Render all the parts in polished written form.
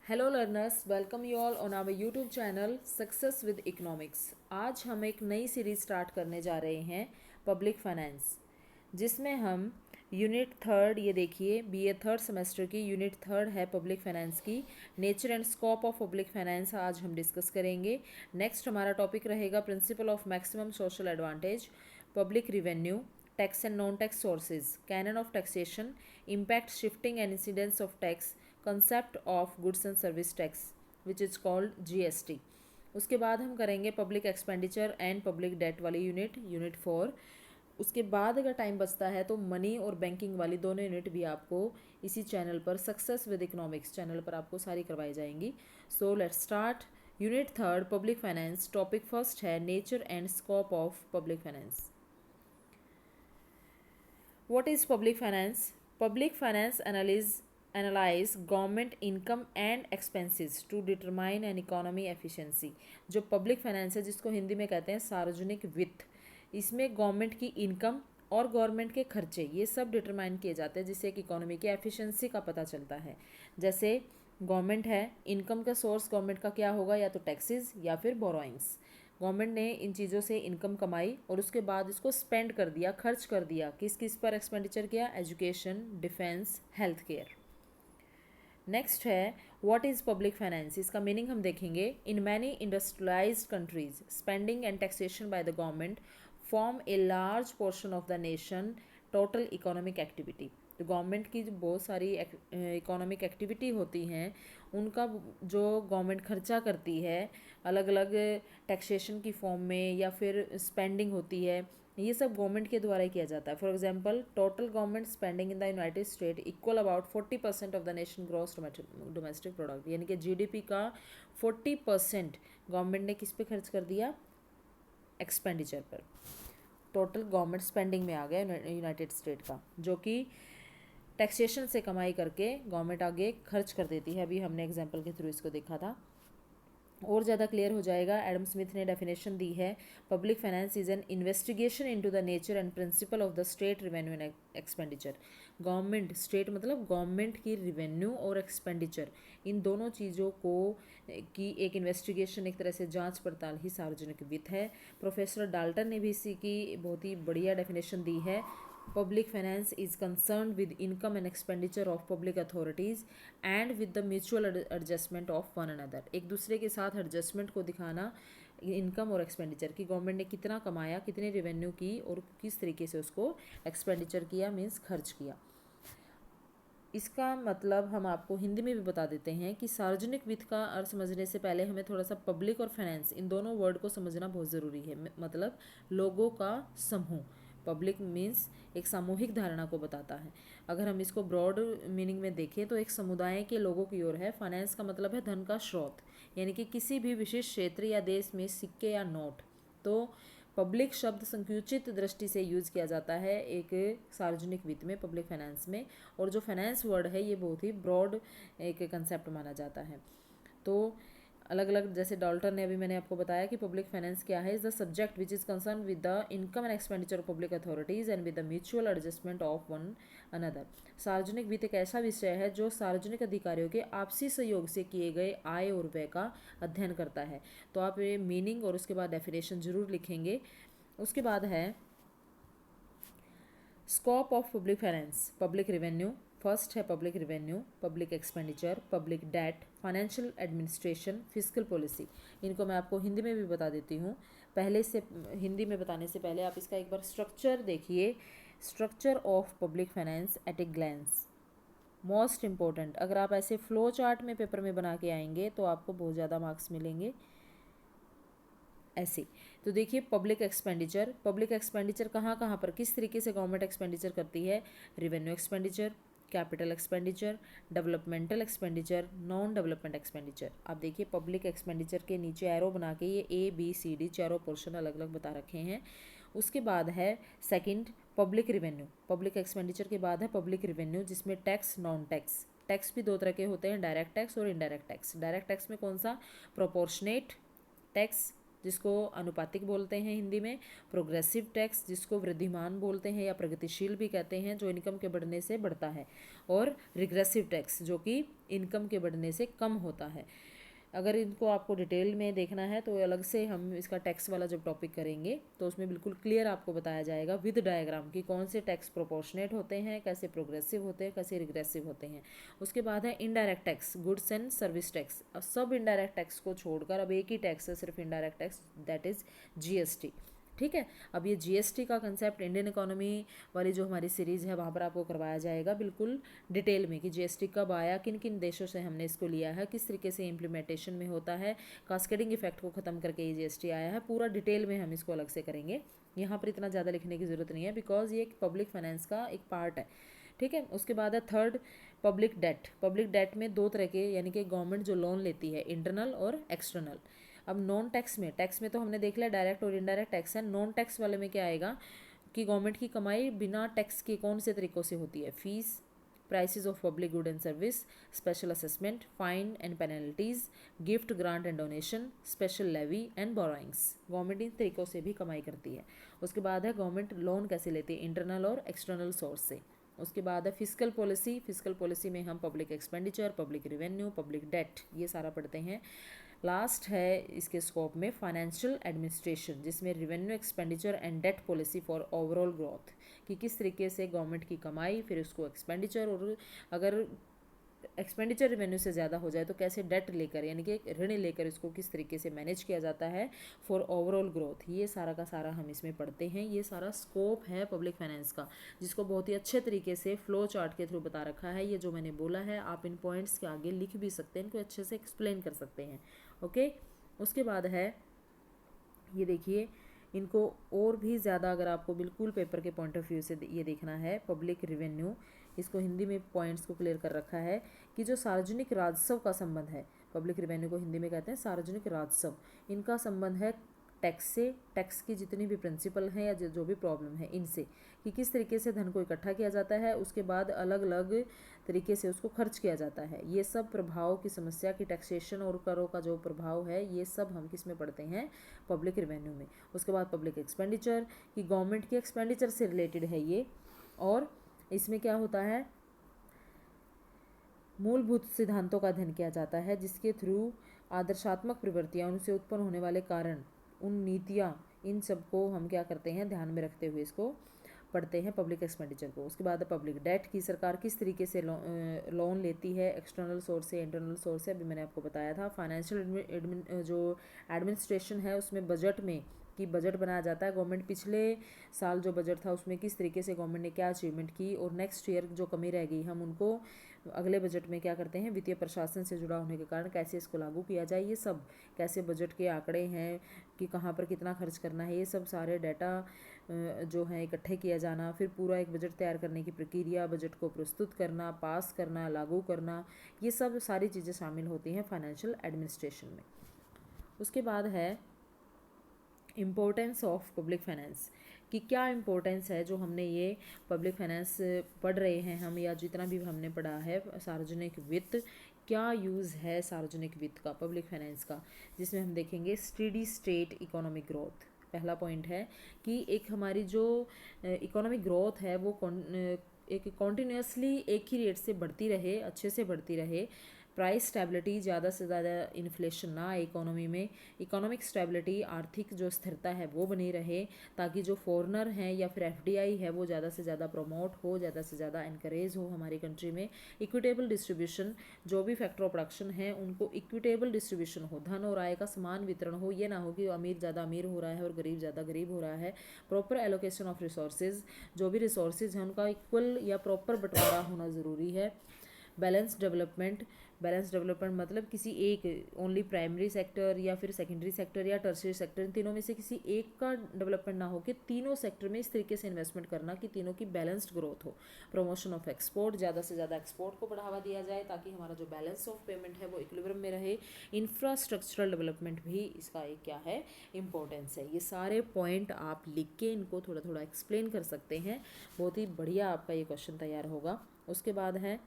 Hello learners, welcome you all on our YouTube channel success with economics. आज हम एक नई सीरीज स्टार्ट करने जा रहे हैं पब्लिक फाइनेंस, जिसमें हम यूनिट थर्ड, ये देखिए बीए थर्ड सेमेस्टर की यूनिट थर्ड है पब्लिक फाइनेंस की, nature and scope of public finance आज हम डिस्कस करेंगे। नेक्स्ट हमारा टॉपिक रहेगा principle of maximum social advantage, public revenue, tax and non tax sources, canon of taxation, impact shifting and incidence of tax, concept of goods and service tax which is called GST. उसके बाद हम करेंगे public expenditure and public debt वाली unit 4। उसके बाद अगर time बचता है तो मनी और बैंकिंग वाली दोनों यूनिट भी आपको इसी चैनल पर, सक्सेस विद इकोनॉमिक्स चैनल पर आपको सारी करवाई जाएंगी। So let's start unit third public finance. Topic first है nature and scope of public finance. What is public finance? Public finance analyze government income and expenses to determine an economy efficiency। जो public finance है, जिसको हिंदी में कहते हैं सार्वजनिक वित्त, इसमें गवर्नमेंट की इनकम और गवर्नमेंट के खर्चे ये सब डिटरमाइन किए जाते हैं, जिससे एक इकोनॉमी की एफिशिएंसी का पता चलता है। जैसे गवर्नमेंट है, इनकम का सोर्स गवर्नमेंट का क्या होगा, या तो टैक्सेस या फिर बोरोइंग्स। गवर्नमेंट ने इन चीज़ों से इनकम कमाई और उसके बाद इसको स्पेंड कर दिया, खर्च कर दिया। किस किस पर एक्सपेंडिचर किया? Education, defence, health care. Next है व्हाट इज़ पब्लिक फाइनेंस। इसका मीनिंग हम देखेंगे। In many industrialised countries spending and taxation by the government form a large portion of the nation total economic activity. तो government की जो बहुत सारी economic activity होती हैं, उनका जो गवर्नमेंट खर्चा करती है अलग अलग टैक्सेशन की फॉर्म में या फिर स्पेंडिंग होती है, ये सब गवर्नमेंट के द्वारा ही किया जाता है। For example, total government spending in the United state equal about 40% of the nation gross domestic product, यानी कि जीडीपी का 40% गवर्नमेंट ने किस पे खर्च कर दिया? एक्सपेंडिचर पर। टोटल गवर्नमेंट स्पेंडिंग में आ गया यूनाइटेड स्टेट का, जो कि टैक्सेशन से कमाई करके गवर्नमेंट आगे खर्च कर देती है। अभी हमने एग्जाम्पल के थ्रू इसको देखा था, और ज़्यादा क्लियर हो जाएगा। एडम स्मिथ ने डेफिनेशन दी है, public finance is an investigation into the nature and principle of the state revenue and expenditure. Government, state मतलब गवर्नमेंट की रिवेन्यू और एक्सपेंडिचर, इन दोनों चीज़ों को की एक इन्वेस्टिगेशन, एक तरह से जांच पड़ताल ही सार्वजनिक वित्त है। प्रोफेसर डाल्टन ने भी इसी की बहुत ही बढ़िया डेफिनेशन दी है। Public finance is concerned with income and expenditure of public authorities and with the mutual adjustment of one another। एक दूसरे के साथ एडजस्टमेंट को दिखाना इनकम और एक्सपेंडिचर की, गवर्नमेंट ने कितना कमाया, कितने रेवेन्यू की और किस तरीके से उसको एक्सपेंडिचर किया, मीन्स खर्च किया। इसका मतलब हम आपको हिंदी में भी बता देते हैं कि सार्वजनिक वित्त का अर्थ समझने से पहले हमें थोड़ा सा पब्लिक और फाइनेंस, इन दोनों वर्ड को समझना बहुत ज़रूरी है। मतलब लोगों का समूह। पब्लिक मीन्स एक सामूहिक धारणा को बताता है। अगर हम इसको ब्रॉड मीनिंग में देखें तो एक समुदाय के लोगों की ओर है। फाइनेंस का मतलब है धन का स्रोत, यानी कि किसी भी विशेष क्षेत्र या देश में सिक्के या नोट। तो पब्लिक शब्द संकुचित दृष्टि से यूज़ किया जाता है एक सार्वजनिक वित्त में, पब्लिक फाइनेंस में। और जो फाइनेंस वर्ड है ये बहुत ही ब्रॉड एक कंसेप्ट माना जाता है। तो अलग अलग, जैसे डाल्टन ने, अभी मैंने आपको बताया कि पब्लिक फाइनेंस क्या है, is the subject which is concern with the income and expenditure of public authorities and with the mutual adjustment of one another. सार्वजनिक वित्त एक ऐसा विषय है जो सार्वजनिक अधिकारियों के आपसी सहयोग से किए गए आय और व्यय का अध्ययन करता है। तो आप ये मीनिंग और उसके बाद डेफिनेशन जरूर लिखेंगे। उसके बाद है scope of public finance. Public revenue, first है public revenue, public expenditure, public debt, financial administration, physical policy. इनको मैं आपको हिंदी में भी बता देती हूँ। पहले से हिंदी में बताने से पहले आप इसका एक बार स्ट्रक्चर देखिए। Structure of public finance at a glance, most important. अगर आप ऐसे फ्लो चार्ट में पेपर में बना के आएंगे तो आपको बहुत ज़्यादा मार्क्स मिलेंगे। ऐसे तो देखिए, पब्लिक एक्सपेंडिचर, पब्लिक एक्सपेंडिचर कहाँ कहाँ पर, किस तरीके से गवर्नमेंट एक्सपेंडिचर करती है? Revenue expenditure, capital expenditure, developmental expenditure, non development expenditure. आप देखिए पब्लिक एक्सपेंडिचर के नीचे एरो बना के ये ABCD चारों पोर्शन अलग अलग बता रखे हैं। उसके बाद है second public revenue. Public expenditure के बाद है पब्लिक रिवेन्यू, जिसमें टैक्स, नॉन टैक्स। टैक्स भी दो तरह के होते हैं, डायरेक्ट टैक्स और इनडायरेक्ट टैक्स। डायरेक्ट टैक्स में कौन सा? प्रोपोर्शनेट टैक्स, जिसको अनुपातिक बोलते हैं हिंदी में, प्रोग्रेसिव टैक्स जिसको वृद्धिमान बोलते हैं या प्रगतिशील भी कहते हैं, जो इनकम के बढ़ने से बढ़ता है, और रिग्रेसिव टैक्स जो कि इनकम के बढ़ने से कम होता है। अगर इनको आपको डिटेल में देखना है तो अलग से हम इसका टैक्स वाला जब टॉपिक करेंगे तो उसमें बिल्कुल क्लियर आपको बताया जाएगा विद डायग्राम कि कौन से टैक्स प्रोपोर्शनेट होते हैं, कैसे प्रोग्रेसिव होते हैं, कैसे रिग्रेसिव होते हैं। उसके बाद है indirect tax, goods and service tax. अब सब इनडायरेक्ट टैक्स को छोड़कर अब एक ही टैक्स है सिर्फ indirect tax, that is GST. ठीक है, अब ये जीएसटी का कंसेप्ट इंडियन इकोनॉमी वाली जो हमारी सीरीज़ है वहाँ पर आपको करवाया जाएगा बिल्कुल डिटेल में कि जीएसटी कब आया, किन किन देशों से हमने इसको लिया है, किस तरीके से इम्प्लीमेंटेशन में होता है, कास्केडिंग इफेक्ट को ख़त्म करके ये जीएसटी आया है, पूरा डिटेल में हम इसको अलग से करेंगे। यहाँ पर इतना ज़्यादा लिखने की ज़रूरत नहीं है बिकॉज ये एक पब्लिक फाइनेंस का एक पार्ट है। ठीक है, उसके बाद है third public debt. Public debt में दो तरह के, यानी कि गवर्नमेंट जो लोन लेती है, इंटरनल और एक्सटर्नल। अब नॉन टैक्स में, टैक्स में तो हमने देख लिया डायरेक्ट और इनडायरेक्ट टैक्स है, नॉन टैक्स वाले में क्या आएगा कि गवर्नमेंट की कमाई बिना टैक्स के कौन से तरीक़ों से होती है, fees, prices of public good and service, special assessment, fine and penalties, gift, grant and donation, special levy and borrowings. Government इन तरीक़ों से भी कमाई करती है। उसके बाद है गवर्नमेंट लोन कैसे लेती है, इंटरनल और एक्सटर्नल सोर्स से। उसके बाद है फिजिकल पॉलिसी। फिजिकल पॉलिसी में हम public expenditure, public revenue, public debt, ये सारा पढ़ते हैं। लास्ट है इसके स्कोप में फाइनेंशियल एडमिनिस्ट्रेशन, जिसमें revenue, expenditure and debt policy for overall growth, कि किस तरीके से गवर्नमेंट की कमाई, फिर उसको एक्सपेंडिचर, और अगर एक्सपेंडिचर रेवेन्यू से ज़्यादा हो जाए तो कैसे डेट लेकर, यानी कि ऋण लेकर इसको किस तरीके से मैनेज किया जाता है फॉर ओवरऑल ग्रोथ। ये सारा का सारा हम इसमें पढ़ते हैं। ये सारा स्कोप है पब्लिक फाइनेंस का, जिसको बहुत ही अच्छे तरीके से फ्लो चार्ट के थ्रू बता रखा है। ये जो मैंने बोला है आप इन पॉइंट्स के आगे लिख भी सकते हैं, इनको अच्छे से एक्सप्लेन कर सकते हैं। ओके, उसके बाद है ये देखिए, इनको और भी ज़्यादा अगर आपको बिल्कुल पेपर के पॉइंट ऑफ व्यू से ये देखना है, पब्लिक रेवेन्यू, इसको हिंदी में पॉइंट्स को क्लियर कर रखा है कि जो सार्वजनिक राजस्व का संबंध है, पब्लिक रेवेन्यू को हिंदी में कहते हैं सार्वजनिक राजस्व, इनका संबंध है टैक्स से, टैक्स की जितनी भी प्रिंसिपल हैं या जो भी प्रॉब्लम है इनसे, कि किस तरीके से धन को इकट्ठा किया जाता है, उसके बाद अलग अलग तरीके से उसको खर्च किया जाता है। ये सब प्रभाव की समस्या की टैक्सेशन और करों का जो प्रभाव है, ये सब हम किस में पढ़ते हैं, पब्लिक रेवेन्यू में। उसके बाद पब्लिक एक्सपेंडिचर, कि गवर्नमेंट की एक्सपेंडिचर से रिलेटेड है ये, और इसमें क्या होता है, मूलभूत सिद्धांतों का अध्ययन किया जाता है जिसके थ्रू आदर्शात्मक प्रवृत्तियाँ, उनसे उत्पन्न होने वाले कारण, उन नीतियाँ, इन सबको हम क्या करते हैं ध्यान में रखते हुए इसको पढ़ते हैं पब्लिक एक्सपेंडिचर को। उसके बाद पब्लिक डेट, की सरकार किस तरीके से लोन लेती है, एक्सटर्नल सोर्स से, इंटरनल सोर्स से, अभी मैंने आपको बताया था। फाइनेंशियल जो एडमिनिस्ट्रेशन है उसमें बजट में कि बजट बनाया जाता है, गवर्नमेंट पिछले साल जो बजट था उसमें किस तरीके से गवर्नमेंट ने क्या अचीवमेंट की, और नेक्स्ट ईयर जो कमी रह गई हम उनको अगले बजट में क्या करते हैं, वित्तीय प्रशासन से जुड़ा होने के कारण कैसे इसको लागू किया जाए, ये सब कैसे बजट के आंकड़े हैं कि कहाँ पर कितना खर्च करना है, ये सब सारे डाटा जो है इकट्ठे किया जाना, फिर पूरा एक बजट तैयार करने की प्रक्रिया, बजट को प्रस्तुत करना, पास करना, लागू करना, ये सब सारी चीज़ें शामिल होती हैं फाइनेंशियल एडमिनिस्ट्रेशन में। उसके बाद है इम्पोर्टेंस ऑफ पब्लिक फाइनेंस, कि क्या इम्पोर्टेंस है जो हमने ये पब्लिक फाइनेंस पढ़ रहे हैं हम, या जितना भी हमने पढ़ा है सार्वजनिक वित्त, क्या यूज़ है सार्वजनिक वित्त का, पब्लिक फाइनेंस का, जिसमें हम देखेंगे स्टेडी स्टेट इकोनॉमिक ग्रोथ। पहला पॉइंट है कि एक हमारी जो इकोनॉमिक ग्रोथ है वो एक कॉन्टीन्यूसली एक ही रेट से बढ़ती रहे, अच्छे से बढ़ती रहे, प्राइस स्टेबिलिटी, ज़्यादा से ज़्यादा इन्फ्लेशन ना आए इकोनॉमी में, इकोनॉमिक स्टेबिलिटी, आर्थिक जो स्थिरता है वो बनी रहे, ताकि जो फॉरेनर हैं या फिर एफडीआई है वो ज़्यादा से ज़्यादा प्रमोट हो, ज़्यादा से ज़्यादा इनकरेज हो हमारी कंट्री में। इक्विटेबल डिस्ट्रीब्यूशन, जो भी फैक्टर ऑफ प्रोडक्शन है उनको इक्विटेबल डिस्ट्रीब्यूशन हो, धन और आय का समान वितरण हो, ये ना हो कि अमीर ज़्यादा अमीर हो रहा है और गरीब ज़्यादा गरीब हो रहा है। प्रॉपर एलोकेशन ऑफ रिसोर्सेज, जो भी रिसोर्सेज हैं उनका इक्वल या प्रॉपर बंटवारा होना ज़रूरी है। बैलेंस डेवलपमेंट, बैलेंस डेवलपमेंट मतलब किसी एक ओनली प्राइमरी सेक्टर या फिर सेकेंडरी सेक्टर या टर्शियरी सेक्टर, इन तीनों में से किसी एक का डेवलपमेंट ना हो कि तीनों सेक्टर में इस तरीके से इन्वेस्टमेंट करना कि तीनों की बैलेंस्ड ग्रोथ हो। प्रमोशन ऑफ एक्सपोर्ट, ज़्यादा से ज़्यादा एक्सपोर्ट को बढ़ावा दिया जाए ताकि हमारा जो बैलेंस ऑफ पेमेंट है वो इक्विलिब्रियम में रहे। इंफ्रास्ट्रक्चरल डेवलपमेंट भी इसका एक क्या है, इंपॉर्टेंस है। ये सारे पॉइंट आप लिख के इनको थोड़ा थोड़ा एक्सप्लेन कर सकते हैं, बहुत ही बढ़िया आपका ये क्वेश्चन तैयार होगा। उसके बाद है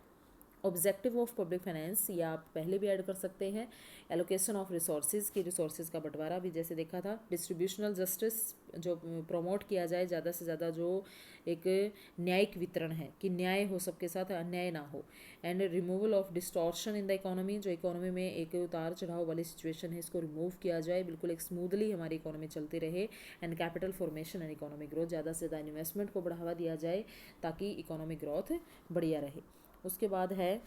ऑब्जेक्टिव ऑफ पब्लिक फाइनेंस, या आप पहले भी ऐड कर सकते हैं। एलोकेशन ऑफ रिसोर्सेज, की रिसोर्सेज का बंटवारा भी जैसे देखा था। डिस्ट्रीब्यूशनल जस्टिस, जो प्रमोट किया जाए ज़्यादा से ज़्यादा जो एक न्यायिक वितरण है, कि न्याय हो सबके साथ, अन्याय ना हो। And removal of distortion in the economy, जो इकोनॉमी में एक उतार चढ़ाव वाली सिचुएशन है, इसको रिमूव किया जाए, बिल्कुल एक स्मूथली हमारी इकोनॉमी चलती रहे। And capital formation and economic growth, ज़्यादा से ज़्यादा इन्वेस्टमेंट को बढ़ावा दिया जाए ताकि इकोनॉमिक ग्रोथ बढ़िया रहे। उसके बाद है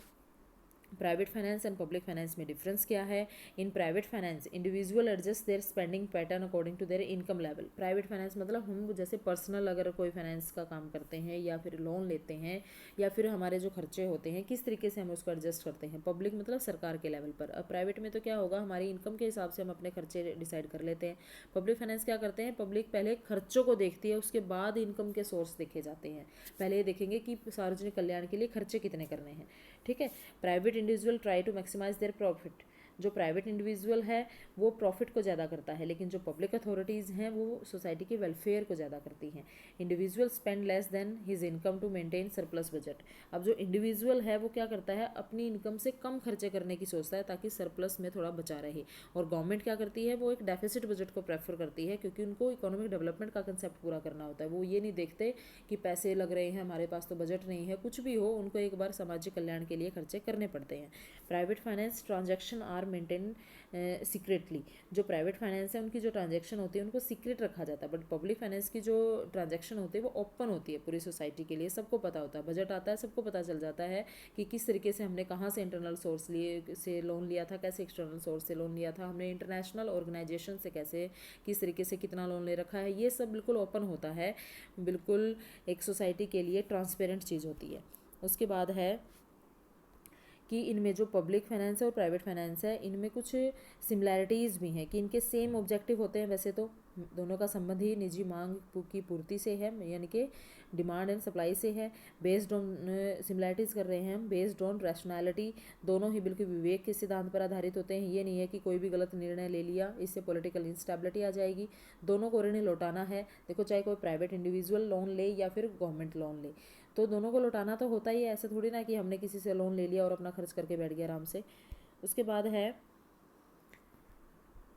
private finance and public finance में डिफरेंस क्या है। In private finance individual adjust their spending pattern according to their income level. Private finance मतलब हम जैसे पर्सनल अगर कोई फाइनेंस का काम करते हैं या फिर लोन लेते हैं या फिर हमारे जो खर्चे होते हैं किस तरीके से हम उसको एडजस्ट करते हैं। पब्लिक मतलब सरकार के लेवल पर। अब प्राइवेट में तो क्या होगा, हमारी इनकम के हिसाब से हम अपने खर्चे डिसाइड कर लेते हैं। पब्लिक फाइनेंस क्या करते हैं, पब्लिक पहले खर्चों को देखती है, उसके बाद इनकम के सोर्स देखे जाते हैं। पहले ये देखेंगे कि सार्वजनिक कल्याण के लिए खर्चे कितने करने हैं, ठीक है। Private individual try to maximise their profit. जो प्राइवेट इंडिविजुअल है वो प्रॉफिट को ज़्यादा करता है, लेकिन जो पब्लिक अथॉरिटीज़ हैं वो सोसाइटी के वेलफेयर को ज़्यादा करती हैं। Individual spend less than his income to maintain surplus budget. अब जो इंडिविजुअल है वो क्या करता है, अपनी इनकम से कम खर्चे करने की सोचता है ताकि सरप्लस में थोड़ा बचा रहे। और गवर्नमेंट क्या करती है, वो एक डेफिसिट बजट को प्रेफर करती है, क्योंकि उनको इकोनॉमिक डेवलपमेंट का कंसेप्ट पूरा करना होता है। वो ये नहीं देखते कि पैसे लग रहे हैं, हमारे पास तो बजट नहीं है, कुछ भी हो, उनको एक बार सामाजिक कल्याण के लिए खर्चे करने पड़ते हैं। Private finance transaction are maintain secretly. जो प्राइवेट फाइनेंस है उनकी जो ट्रांजैक्शन होती है उनको सीक्रेट रखा जाता है, बट पब्लिक फाइनेंस की जो ट्रांजैक्शन होती है वो ओपन होती है पूरी सोसाइटी के लिए, सबको पता होता है। बजट आता है, सबको पता चल जाता है कि किस तरीके से हमने कहाँ से इंटरनल सोर्स लिए से लोन लिया था, कैसे एक्सटर्नल सोर्स से लोन लिया था, हमने इंटरनेशनल ऑर्गेनाइजेशन से कैसे किस तरीके से कितना लोन ले रखा है, ये सब बिल्कुल ओपन होता है। बिल्कुल एक सोसाइटी के लिए ट्रांसपेरेंट चीज़ होती है। उसके बाद है कि इनमें जो पब्लिक फाइनेंस है और प्राइवेट फाइनेंस है इनमें कुछ सिमिलैरिटीज़ भी हैं, कि इनके सेम ऑब्जेक्टिव होते हैं। वैसे तो दोनों का संबंध ही निजी मांग की पूर्ति से है, यानी कि डिमांड एंड सप्लाई से है। बेस्ड ऑन सिमिलैरिटीज़ कर रहे हैं हम, बेस्ड ऑन रैशनैलिटी। दोनों ही बिल्कुल विवेक के सिद्धांत पर आधारित होते हैं। ये नहीं है कि कोई भी गलत निर्णय ले लिया इससे पॉलिटिकल इंस्टेबिलिटी आ जाएगी। दोनों को ऋण लौटाना है। देखो, चाहे कोई प्राइवेट इंडिविजुअल लोन ले या फिर गवर्नमेंट लोन ले, तो दोनों को लौटाना तो होता ही है। ऐसा थोड़ी ना कि हमने किसी से लोन ले लिया और अपना खर्च करके बैठ गया आराम से। उसके बाद है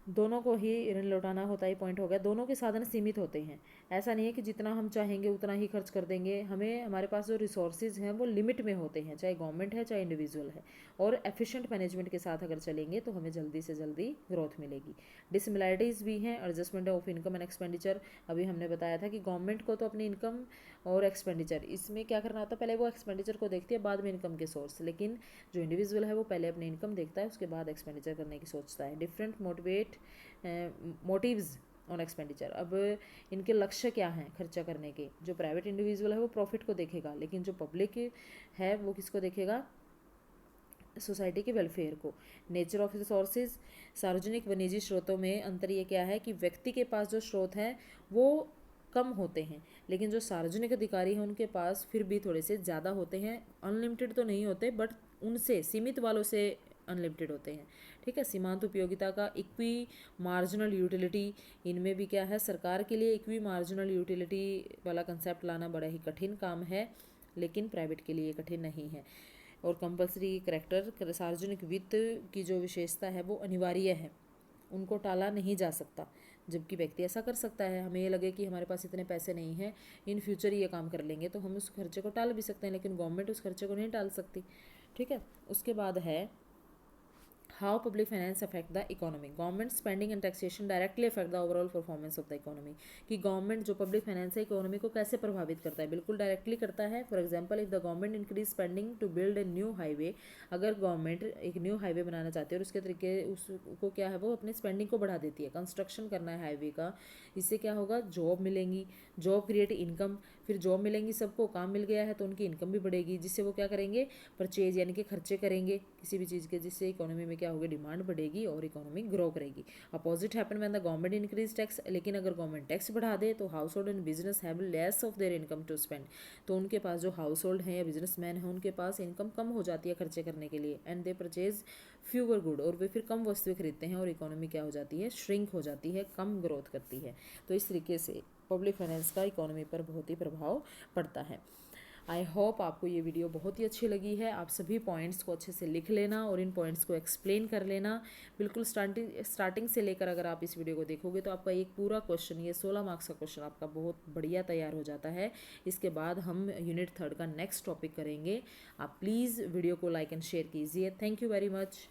दोनों को ही ऋण लौटाना होता ही पॉइंट हो गया। दोनों के साधन सीमित होते हैं। ऐसा नहीं है कि जितना हम चाहेंगे उतना ही खर्च कर देंगे। हमें हमारे पास जो रिसोर्सेज हैं वो लिमिट में होते हैं, चाहे गवर्नमेंट है चाहे इंडिविजुअल है। और एफिशिएंट मैनेजमेंट के साथ अगर चलेंगे तो हमें जल्दी से जल्दी ग्रोथ मिलेगी। डिसमिलैरिटीज़ भी हैं। Adjustment of income and expenditure, अभी हमने बताया था कि गवर्नमेंट को तो अपनी इनकम और एक्सपेंडिचर, इसमें क्या करना होता है, पहले वो एक्सपेंडिचर को देखती है, बाद में इनकम के सोर्स। लेकिन जो इंडिविजुअल है वो पहले अपनी इनकम देखता है, उसके बाद एक्सपेंडिचर करने की सोचता है। Different motives on expenditure. अब इनके लक्ष्य क्या हैं खर्चा करने के। जो प्राइवेट इंडिविजुअल है वो प्रॉफिट को देखेगा, लेकिन जो पब्लिक है वो किसको देखेगा, सोसाइटी के वेलफेयर को। नेचर ऑफ रिसोर्सेज, सार्वजनिक व निजी स्रोतों में अंतर ये क्या है कि व्यक्ति के पास जो स्रोत हैं वो कम होते हैं, लेकिन जो सार्वजनिक अधिकारी हैं उनके पास फिर भी थोड़े से ज़्यादा होते हैं। अनलिमिटेड तो नहीं होते, बट उनसे सीमित वालों से अनलिमिटेड होते हैं, ठीक है। सीमांत उपयोगिता का इक्वी मार्जिनल यूटिलिटी, इनमें भी क्या है, सरकार के लिए इक्वी मार्जिनल यूटिलिटी वाला कंसेप्ट लाना बड़ा ही कठिन काम है, लेकिन प्राइवेट के लिए कठिन नहीं है। और कंपलसरी करेक्टर, सार्वजनिक वित्त की जो विशेषता है वो अनिवार्य है, उनको टाला नहीं जा सकता। जबकि व्यक्ति ऐसा कर सकता है, हमें ये लगे कि हमारे पास इतने पैसे नहीं हैं, इन फ्यूचर ये काम कर लेंगे, तो हम उस खर्चे को टाल भी सकते हैं, लेकिन गवर्नमेंट उस खर्चे को नहीं टाल सकती, ठीक है। उसके बाद है how public finance affect the economy. Government spending and taxation directly affect the overall performance of the economy. कि गवर्नमेंट जो पब्लिक फाइनेंस है इकोनॉमी को कैसे प्रभावित करता है, बिल्कुल डायरेक्टली करता है। For example, if the government increase spending to build a new highway, अगर गवर्नमेंट एक न्यू हाईवे बनाना चाहती है और उसके तरीके उसको क्या है वो अपनी स्पेंडिंग को बढ़ा देती है, कंस्ट्रक्शन करना है हाईवे का, इससे क्या होगा, जॉब मिलेंगी, जॉब क्रिएट इनकम, फिर जॉब मिलेंगी, सबको काम मिल गया है तो उनकी इनकम भी बढ़ेगी, जिससे वो क्या करेंगे, परचेज यानी कि खर्चे करेंगे किसी भी चीज़ के, जिससे इकोनॉमी में क्या होगी, डिमांड बढ़ेगी और इकोनॉमी ग्रो करेगी। Opposite happen when the government increase tax, लेकिन अगर गवर्नमेंट टैक्स बढ़ा दे तो household and business have less of their income to spend, तो उनके पास जो हाउस होल्ड हैं या बिजनेसमैन हैं उनके पास इनकम कम हो जाती है खर्चे करने के लिए। And they purchase fewer good, और वे फिर कम वस्तुएं खरीदते हैं और इकोनॉमी क्या हो जाती है, श्रिंक हो जाती है, कम ग्रोथ करती है। तो इस तरीके से पब्लिक फाइनेंस का इकोनॉमी पर बहुत ही प्रभाव पड़ता है। आई होप आपको ये वीडियो बहुत ही अच्छी लगी है। आप सभी पॉइंट्स को अच्छे से लिख लेना और इन पॉइंट्स को एक्सप्लेन कर लेना। बिल्कुल स्टार्टिंग से लेकर अगर आप इस वीडियो को देखोगे तो आपका एक पूरा क्वेश्चन, ये 16 मार्क्स का क्वेश्चन आपका बहुत बढ़िया तैयार हो जाता है। इसके बाद हम यूनिट 3 का नेक्स्ट टॉपिक करेंगे। आप प्लीज़ वीडियो को लाइक एंड शेयर कीजिए। Thank you very much.